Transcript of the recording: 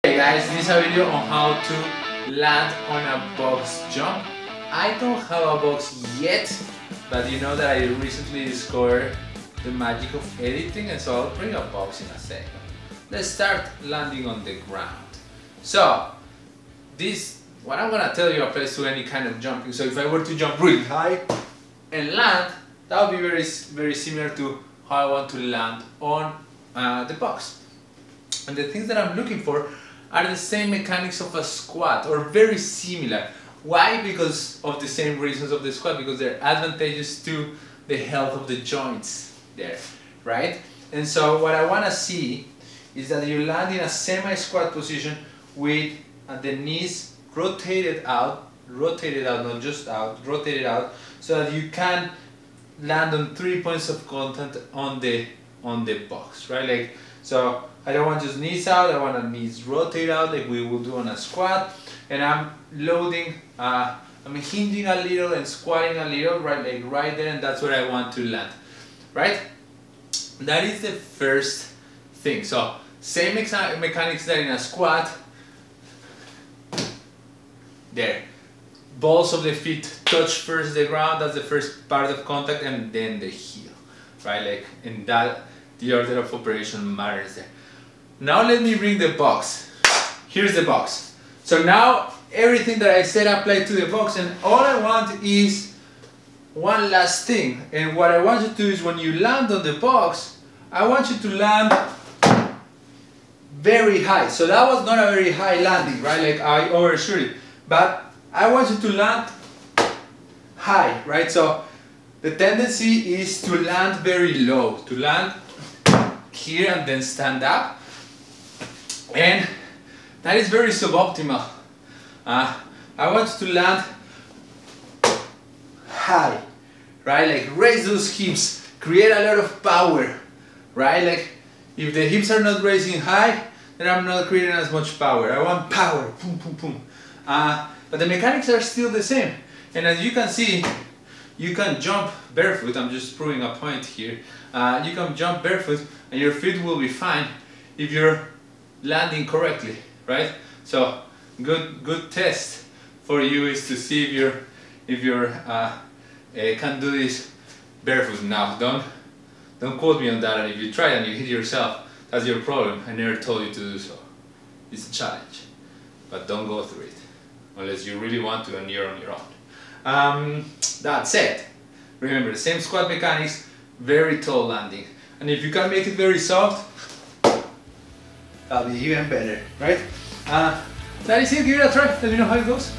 Hey guys, this is a video on how to land on a box jump. I don't have a box yet, but you know that I recently discovered the magic of editing, and so I'll bring a box in a second. Let's start landing on the ground. So, what I'm gonna tell you applies to any kind of jumping. So if I were to jump really high and land, that would be very similar to how I want to land on the box. And the things that I'm looking for are the same mechanics of a squat, or very similar. Why? Because of the same reasons of the squat, because they're advantageous to the health of the joints there, right? And so what I want to see is that you land in a semi-squat position with the knees rotated out, not just out, rotated out, so that you can land on 3 points of contact on the box, right? Like, so I don't want just knees out, I want knees rotate out like we will do on a squat, and I'm loading, I'm hinging a little and squatting a little, right, like right there, and that's where I want to land, right? That is the first thing. So same mechanics that in a squat. There, balls of the feet touch first the ground, that's the first part of contact, and then the heel, right? Like, in that, the order of operation matters there. Now let me bring the box. Here's the box. So now everything that I said applied to the box, and all I want is one last thing. And what I want you to do is, when you land on the box, I want you to land very high. So that was not a very high landing, right? Like, I overshot it. But I want you to land high, right? So the tendency is to land very low, to land here and then stand up, and that is very suboptimal. I want you to land high, right? Like, raise those hips, create a lot of power, right? Like, if the hips are not raising high, then I'm not creating as much power. I want power, boom, boom, boom. But the mechanics are still the same, and as you can see, you can jump barefoot. I'm just proving a point here. You can jump barefoot and your feet will be fine if you're landing correctly, right? So good test for you is to see if you're can do this barefoot. Now don't quote me on that, and if you try and you hit yourself, that's your problem. I never told you to do so. It's a challenge, but don't go through it unless you really want to and you're on your own. That said, remember the same squat mechanics, very tall landing, and if you can make it very soft, that'll be even better, right? That is it. Give it a try. Let me know how it goes.